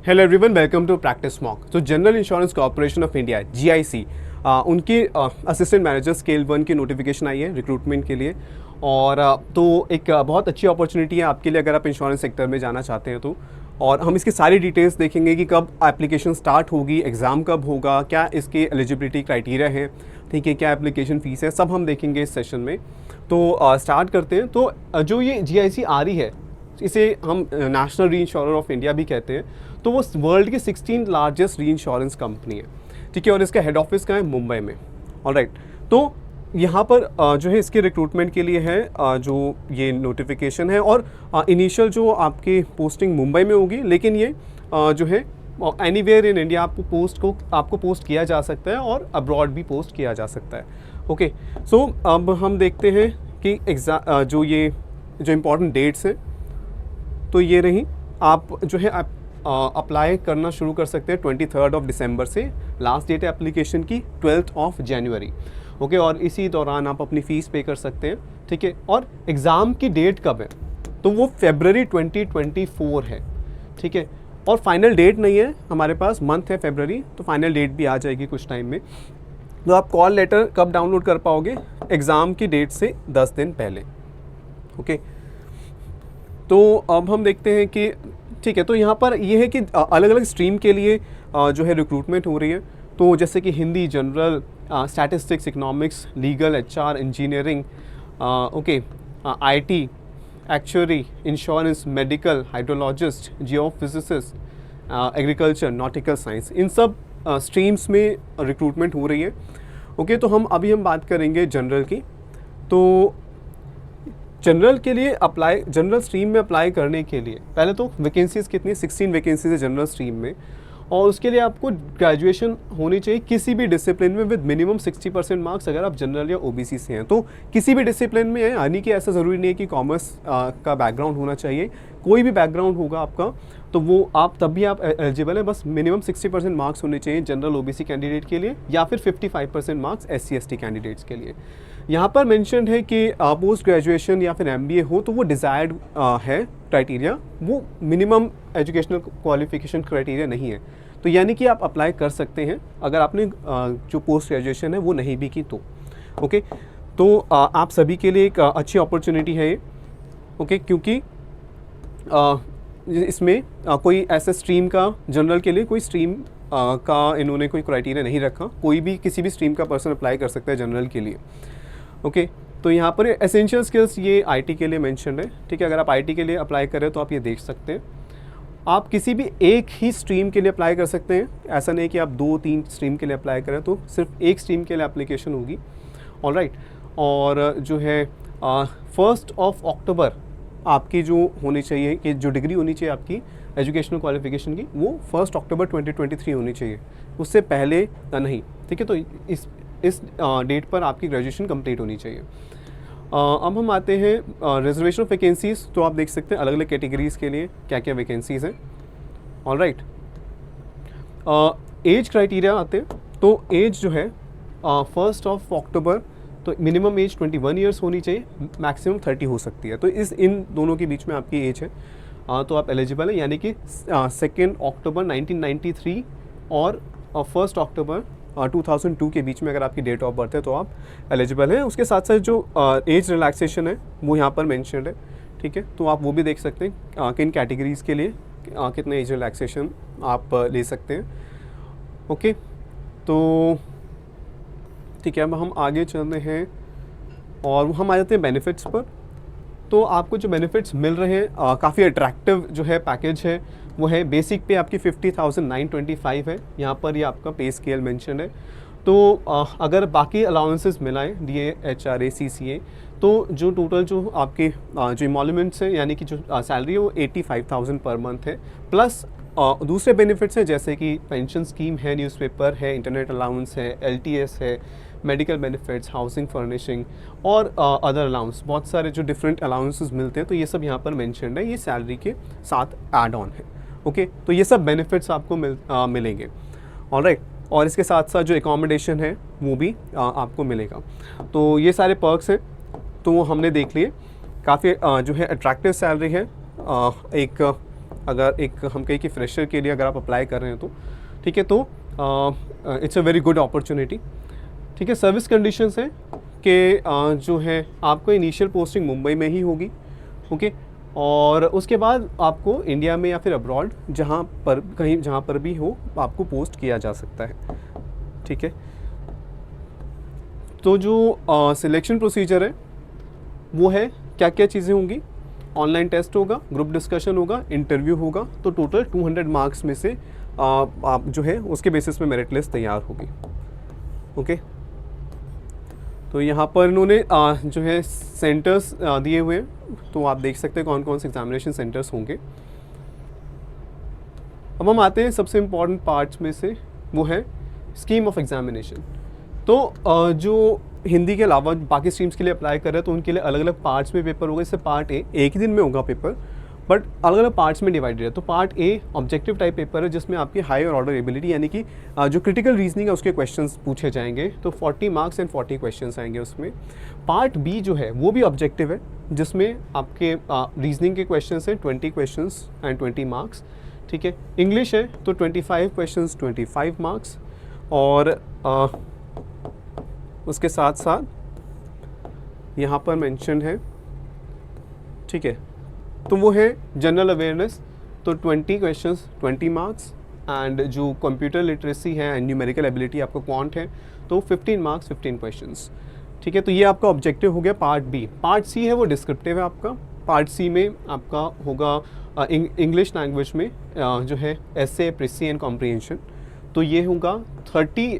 Hello everyone, welcome to practice mock. तो general insurance corporation of India GIC उनकी assistant manager scale 1 की notification आई है recruitment के लिए। और तो एक बहुत अच्छी अपॉर्चुनिटी है आपके लिए अगर आप इंश्योरेंस सेक्टर में जाना चाहते हैं तो। और हम इसकी सारी डिटेल्स देखेंगे कि कब एप्लीकेशन स्टार्ट होगी, एग्ज़ाम कब होगा, क्या इसके एलिजिबिलिटी क्राइटेरिया हैं, ठीक है, क्या एप्लीकेशन फ़ीस है, सब हम देखेंगे इस सेशन में। तो स्टार्ट करते हैं। तो जो ये जीआईसी आ रही है, इसे हम नेशनल री इंश्योरर ऑफ इंडिया भी कहते हैं। तो वो वर्ल्ड की 16 लार्जेस्ट री इंश्योरेंस कंपनी है, ठीक है, और इसका हेड ऑफिस कहाँ है? मुंबई में। ऑलराइट, तो यहाँ पर जो है इसके रिक्रूटमेंट के लिए है जो ये नोटिफिकेशन है। और इनिशियल जो आपकी पोस्टिंग मुंबई में होगी, लेकिन ये जो है एनीवेयर इन इंडिया आपको पोस्ट किया जा सकता है और अब्रॉड भी पोस्ट किया जा सकता है। ओके, सो अब हम देखते हैं कि जो इम्पोर्टेंट डेट्स हैं, तो ये रही। आप जो है अप्लाई करना शुरू कर सकते हैं 23 दिसंबर से। लास्ट डेट है एप्लीकेशन की 12 जनवरी। ओके, और इसी दौरान आप अपनी फ़ीस पे कर सकते हैं, ठीक है। और एग्ज़ाम की डेट कब है? तो वो फरवरी 2024 है, ठीक है। और फाइनल डेट नहीं है हमारे पास, मंथ है फरवरी, तो फाइनल डेट भी आ जाएगी कुछ टाइम में। तो आप कॉल लेटर कब डाउनलोड कर पाओगे? एग्ज़ाम की डेट से 10 दिन पहले। ओके, तो अब हम देखते हैं कि ठीक है, तो यहाँ पर ये है कि अलग अलग स्ट्रीम के लिए जो है रिक्रूटमेंट हो रही है। तो जैसे कि Hindi general, statistics, economics, legal, HR, engineering, okay, IT, actuary, insurance, medical, hydrologist, geophysicist, agriculture, nautical science, इन सब स्ट्रीम्स में रिक्रूटमेंट हो रही है। ओके, तो हम बात करेंगे जनरल की। तो जनरल के लिए जनरल स्ट्रीम में अप्लाई करने के लिए पहले तो वैकेंसीज़ कितनी? 16 वैकेंसीज़ है जनरल स्ट्रीम में। और उसके लिए आपको ग्रेजुएशन होनी चाहिए किसी भी डिसिप्लिन में विद मिनिमम 60% मार्क्स, अगर आप जनरल या ओबीसी से हैं तो। किसी भी डिसिप्लिन में है, यानी कि ऐसा ज़रूरी नहीं है कि कॉमर्स का बैकग्राउंड होना चाहिए, कोई भी बैकग्राउंड होगा आपका तो वो तब भी आप एलिजिबल है। बस मिनिमम 60% मार्क्स होने चाहिए जनरल ओबीसी कैंडिडेट के लिए, या फिर 55% मार्क्स एससी एसटी कैंडिडेट्स के लिए। यहाँ पर मेंशन्ड है कि पोस्ट ग्रेजुएशन या फिर एमबीए हो तो वो डिज़ायर्ड है क्राइटेरिया, वो मिनिमम एजुकेशनल क्वालिफिकेशन क्राइटेरिया नहीं है। तो यानी कि आप अप्लाई कर सकते हैं अगर आपने जो पोस्ट ग्रेजुएशन है वो नहीं भी की तो। ओके, तो आप सभी के लिए एक अच्छी अपॉर्चुनिटी है ये। ओके, क्योंकि इसमें कोई ऐसा स्ट्रीम का, जनरल के लिए कोई स्ट्रीम का इन्होंने कोई क्राइटेरिया नहीं रखा, कोई भी किसी भी स्ट्रीम का पर्सन अप्लाई कर सकता है जनरल के लिए। ओके, तो यहाँ पर एसेंशियल स्किल्स ये आईटी के लिए मेंशन है, ठीक है। अगर आप आईटी के लिए अप्लाई करें तो आप ये देख सकते हैं। आप किसी भी एक ही स्ट्रीम के लिए अप्लाई कर सकते हैं, ऐसा नहीं कि आप 2-3 स्ट्रीम के लिए अप्लाई करें, तो सिर्फ एक स्ट्रीम के लिए एप्लीकेशन होगी। ऑलराइट, और जो है 1 अक्टूबर आपकी जो होनी चाहिए, कि जो डिग्री होनी चाहिए आपकी एजुकेशनल क्वालिफिकेशन की, वो 1 अक्टूबर 2023 होनी चाहिए, उससे पहले नहीं, ठीक है। तो इस डेट पर आपकी ग्रेजुएशन कंप्लीट होनी चाहिए। अब हम आते हैं रिजर्वेशन ऑफ वैकेंसीज़। तो आप देख सकते हैं अलग अलग कैटेगरीज़ के लिए क्या क्या वैकेंसीज़ हैं। ऑलराइट, एज क्राइटेरिया आते हैं। तो एज जो है 1 अक्टूबर, तो मिनिमम एज 21 ईयर्स होनी चाहिए, मैक्सिमम 30 हो सकती है। तो इन दोनों के बीच में आपकी एज है, तो आप एलिजिबल है। यानी कि 2 अक्टूबर 1993 और 1 अक्टूबर 2002 के बीच में अगर आपकी डेट ऑफ बर्थ है तो आप एलिजिबल हैं। उसके साथ साथ जो एज रिलैक्सेशन है वो यहाँ पर मेंशन्ड है, ठीक है। तो आप वो भी देख सकते हैं किन कैटेगरीज़ के लिए कितने एज रिलैक्सेशन आप ले सकते हैं। ओके, तो ठीक है, अब हम आगे चलते हैं और हम आ जाते हैं बेनिफिट्स पर। तो आपको जो बेनिफिट्स मिल रहे हैं, काफ़ी अट्रैक्टिव जो है पैकेज है वो है। बेसिक पे आपकी 50,925 है, यहाँ पर ये आपका पे स्केल मेंशन है। तो अगर बाकी अलाउंसेस मिलाएं, डीए, एचआरए, सीसीए, तो जो टोटल जो आपके जो इमोल्यूमेंट्स हैं, यानी कि जो सैलरी है वो 85,000 पर मंथ है। प्लस दूसरे बेनिफिट्स हैं जैसे कि पेंशन स्कीम है, न्यूज़पेपर है, इंटरनेट अलाउंस है, एलटीएस है, मेडिकल बेनिफिट्स, हाउसिंग फर्निशिंग और अदर अलाउंस, बहुत सारे जो डिफरेंट अलाउंसेस मिलते हैं। तो ये सब यहाँ पर मेंशन्ड है, ये सैलरी के साथ ऐड ऑन है। ओके, तो ये सब बेनिफिट्स आपको मिलेंगे। ऑलराइट, और इसके साथ साथ जो एकोमोडेशन है वो भी आपको मिलेगा। तो ये सारे पर्क्स हैं, तो हमने देख लिए। काफ़ी जो है अट्रैक्टिव सैलरी है, एक अगर एक हम कहें कि फ्रेशर के लिए अगर आप अप्लाई कर रहे हैं तो, ठीक है, तो it's a very good opportunity. ठीक है, सर्विस कंडीशंस हैं कि जो है आपको इनिशियल पोस्टिंग मुंबई में ही होगी, ओके, और उसके बाद आपको इंडिया में या फिर अब्रॉड जहाँ पर कहीं जहाँ पर भी हो आपको पोस्ट किया जा सकता है। ठीक है, तो जो सिलेक्शन प्रोसीजर है वो है, क्या क्या चीज़ें होंगी, ऑनलाइन टेस्ट होगा, ग्रुप डिस्कशन होगा, इंटरव्यू होगा, तो टोटल 200 मार्क्स में से आप जो है उसके बेसिस पे मेरिट लिस्ट तैयार होगी। ओके, तो यहाँ पर इन्होंने जो है सेंटर्स दिए हुए हैं, तो आप देख सकते हैं कौन कौन से एग्जामिनेशन सेंटर्स होंगे। अब हम आते हैं सबसे इम्पॉर्टेंट पार्ट्स में से, वो है स्कीम ऑफ एग्जामिनेशन। तो जो हिंदी के अलावा बाकी स्ट्रीम्स के लिए अप्लाई कर रहे हैं तो उनके लिए अलग अलग पार्ट्स में पेपर होगा। इससे पार्ट ए एक ही दिन में होगा पेपर, बट अलग अलग पार्ट्स में डिवाइडेड है। तो part A objective type paper है जिसमें आपकी हायर ऑर्डर एबिलिटी यानी कि जो क्रिटिकल रीजनिंग है उसके क्वेश्चंस पूछे जाएंगे, तो 40 मार्क्स एंड 40 क्वेश्चंस आएंगे उसमें। पार्ट बी जो है वो भी ऑब्जेक्टिव है जिसमें आपके रीजनिंग के क्वेश्चंस हैं 20 क्वेश्चंस एंड 20 मार्क्स। ठीक है, इंग्लिश है तो 25 क्वेश्चंस 25 मार्क्स, और उसके साथ साथ यहाँ पर मेंशन है, ठीक है, तो वो है जनरल अवेयरनेस, तो 20 क्वेश्चंस 20 मार्क्स, एंड जो कंप्यूटर लिटरेसी है एंड न्यूमेरिकल एबिलिटी आपका क्वांट है तो 15 मार्क्स 15 क्वेश्चंस। ठीक है, तो ये आपका ऑब्जेक्टिव हो गया पार्ट बी। पार्ट सी है वो डिस्क्रिप्टिव है आपका। पार्ट सी में आपका होगा इंग्लिश लैंग्वेज में जो है एसे, प्रेसी एंड कॉम्प्रिहेंशन, तो ये होगा 30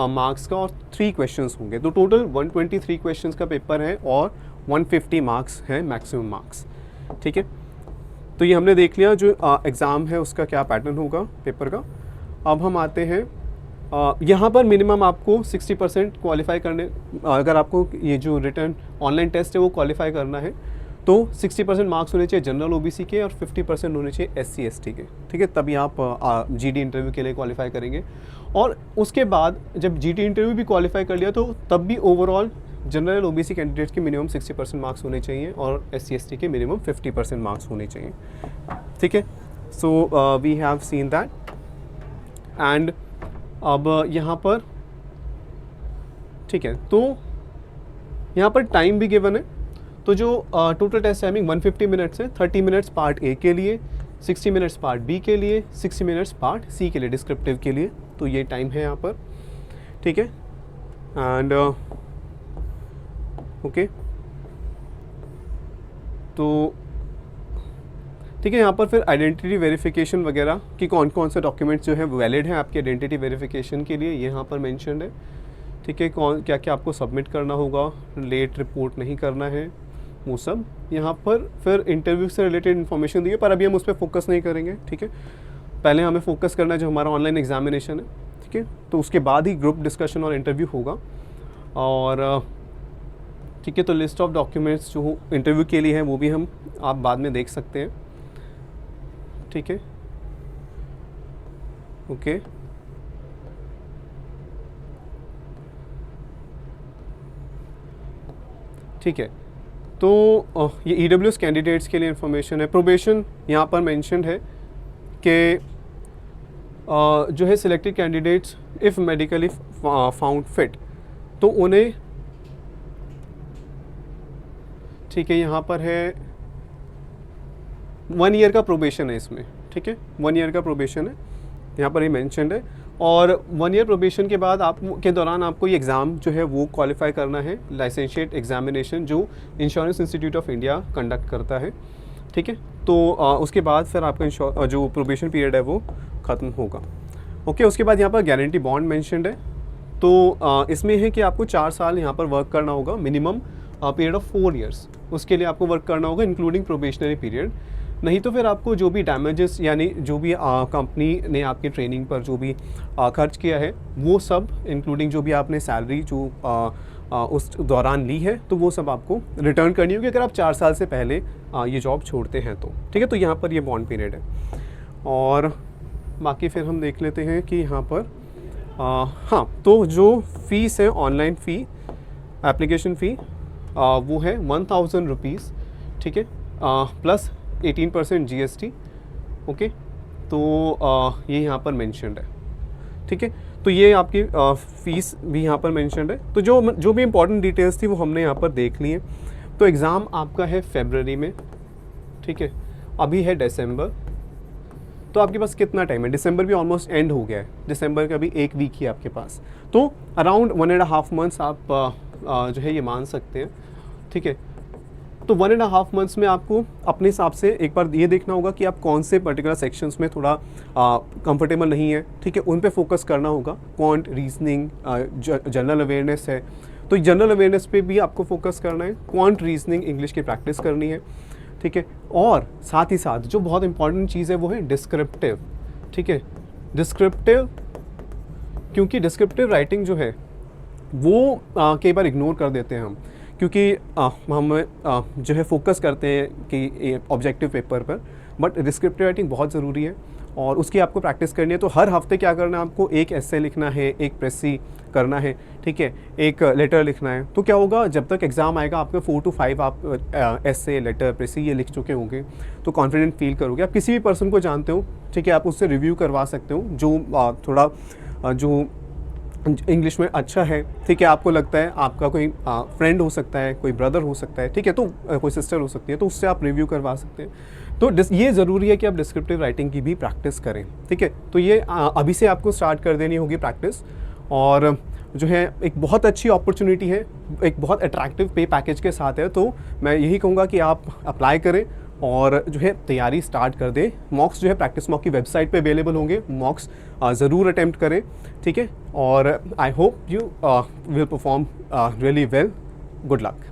मार्क्स का और 3 क्वेश्चंस होंगे, तो टोटल 123 क्वेश्चंस का पेपर है और 150 मार्क्स है मैक्सिमम मार्क्स। ठीक है, तो ये हमने देख लिया जो एग्ज़ाम है उसका क्या पैटर्न होगा पेपर का। अब हम आते हैं यहाँ पर मिनिमम आपको 60% क्वालिफाई करने, अगर आपको ये जो रिटर्न ऑनलाइन टेस्ट है वो क्वालिफाई करना है तो 60% मार्क्स होने चाहिए जनरल ओबीसी के और 50% होने चाहिए SC ST के। ठीक है, तभी आप GD इंटरव्यू के लिए क्वालिफाई करेंगे। और उसके बाद जब GD इंटरव्यू भी क्वालिफाई कर लिया तो तब भी ओवरऑल जनरल ओबीसी कैंडिडेट्स के मिनिमम 60% मार्क्स होने चाहिए और SC ST के मिनिमम 50% मार्क्स होने चाहिए। ठीक है, so we have seen that. And अब यहाँ पर, ठीक है, तो यहाँ पर टाइम भी गिवन है, तो जो टोटल टेस्ट टाइमिंग 150 मिनट्स है, 30 मिनट्स पार्ट ए के लिए, 60 मिनट्स पार्ट बी के लिए, 60 मिनट्स पार्ट सी के लिए डिस्क्रिप्टिव के लिए, तो ये टाइम है यहाँ पर। ठीक है, एंड ओके, तो ठीक है, यहाँ पर फिर आइडेंटिटी वेरिफिकेशन वगैरह कि कौन कौन से डॉक्यूमेंट्स जो है वैलिड हैं आपके आइडेंटिटी वेरिफिकेशन के लिए, यहाँ पर मेंशन्ड है। ठीक है, कौन क्या क्या आपको सबमिट करना होगा, लेट रिपोर्ट नहीं करना है, वो सब यहाँ पर। फिर इंटरव्यू से रिलेटेड इन्फॉर्मेशन दी है, पर अभी हम उस पर फोकस नहीं करेंगे। ठीक है, पहले हमें फोकस करना है जो हमारा ऑनलाइन एग्जामिनेशन है। ठीक है, तो उसके बाद ही ग्रुप डिस्कशन और इंटरव्यू होगा। और ठीक है, तो लिस्ट ऑफ डॉक्यूमेंट्स जो इंटरव्यू के लिए हैं वो भी हम आप बाद में देख सकते हैं। ठीक है, ओके, ठीक है, तो ये EWS कैंडिडेट्स के लिए इन्फॉर्मेशन है। प्रोबेशन यहाँ पर मेंशन्ड है कि जो है selected candidates if medically found fit, तो उन्हें, ठीक है, यहाँ पर है 1 ईयर का प्रोबेशन है इसमें। ठीक है, 1 ईयर का प्रोबेशन है यहाँ पर ही मेंशन्ड है। और 1 ईयर प्रोबेशन के बाद आप के दौरान आपको ये एग्ज़ाम जो है वो क्वालिफाई करना है, लाइसेंशिएट एग्जामिनेशन जो insurance institute of India conduct करता है। ठीक है, तो उसके बाद फिर आपका जो प्रोबेशन पीरियड है वो ख़त्म होगा। ओके, उसके बाद यहाँ पर गारंटी बॉन्ड मेंशन्ड है, तो इसमें है कि आपको 4 साल यहाँ पर वर्क करना होगा, मिनिमम पीरियड ऑफ 4 ईयर्स उसके लिए आपको वर्क करना होगा इंक्लूडिंग प्रोबेशनरी पीरियड। नहीं तो फिर आपको जो भी डैमेजेस यानी जो भी कंपनी ने आपकी ट्रेनिंग पर जो भी खर्च किया है वो सब इंक्लूडिंग जो भी आपने सैलरी जो उस दौरान ली है तो वो सब आपको रिटर्न करनी होगी अगर आप 4 साल से पहले ये जॉब छोड़ते हैं तो। ठीक है, तो यहाँ पर ये बॉन्ड पीरियड है। और बाकी फिर हम देख लेते हैं कि यहाँ पर हाँ, तो जो फ़ीस है ऑनलाइन फ़ी, एप्लीकेशन फ़ी वो है 1000 रुपीज़। ठीक है, प्लस 18% GST। ओके, तो ये यहाँ पर मेंशन्ड है, ठीक है। तो ये आपकी फ़ीस भी यहाँ पर मेंशन्ड है। तो जो भी इंपॉर्टेंट डिटेल्स थी वो हमने यहाँ पर देख ली हैं। तो एग्ज़ाम आपका है फरवरी में, ठीक है, अभी है दिसंबर, तो आपके पास कितना टाइम है? दिसंबर भी ऑलमोस्ट एंड हो गया है, दिसंबर का भी 1 वीक ही आपके पास, तो अराउंड 1.5 मंथ्स आप जो है ये मान सकते हैं, ठीक है। तो 1.5 मंथ्स में आपको अपने हिसाब से एक बार ये देखना होगा कि आप कौन से पर्टिकुलर सेक्शंस में थोड़ा कंफर्टेबल नहीं है, ठीक है, उन पे फोकस करना होगा। क्वांट, रीजनिंग, जनरल अवेयरनेस है, तो जनरल अवेयरनेस पे भी आपको फोकस करना है। क्वांट, रीजनिंग, इंग्लिश की प्रैक्टिस करनी है, ठीक है। और साथ ही साथ जो बहुत इंपॉर्टेंट चीज़ है वो है डिस्क्रिप्टिव, ठीक है। डिस्क्रिप्टिव, क्योंकि डिस्क्रिप्टिव राइटिंग जो है वो कई बार इग्नोर कर देते हैं हम, क्योंकि हम जो है फोकस करते हैं कि ऑब्जेक्टिव पेपर पर, बट डिस्क्रिप्टिव राइटिंग बहुत ज़रूरी है और उसकी आपको प्रैक्टिस करनी है। तो हर हफ्ते क्या करना है आपको, एक एस्से लिखना है, एक प्रेसी करना है, ठीक है, एक लेटर लिखना है। तो क्या होगा, जब तक एग्ज़ाम आएगा आपके 4 to 5 आप एस्से, लेटर, प्रेसी ये लिख चुके होंगे, तो कॉन्फिडेंट फील करोगे। आप किसी भी पर्सन को जानते हो, ठीक है, आप उससे रिव्यू करवा सकते हो जो थोड़ा जो इंग्लिश में अच्छा है, ठीक है। आपको लगता है आपका कोई फ्रेंड हो सकता है, कोई ब्रदर हो सकता है, ठीक है, तो कोई सिस्टर हो सकती है, तो उससे आप रिव्यू करवा सकते हैं। तो ये ज़रूरी है कि आप डिस्क्रिप्टिव राइटिंग की भी प्रैक्टिस करें, ठीक है। तो ये अभी से आपको स्टार्ट कर देनी होगी प्रैक्टिस, और जो है एक बहुत अच्छी अपॉर्चुनिटी है, एक बहुत अट्रैक्टिव पे पैकेज के साथ है। तो मैं यही कहूँगा कि आप अप्लाई करें और जो है तैयारी स्टार्ट कर दें। मॉक्स जो है प्रैक्टिस मॉक की वेबसाइट पे अवेलेबल होंगे, मॉक्स ज़रूर अटेम्प्ट करें, ठीक है। और I hope you will perform really well. Good luck.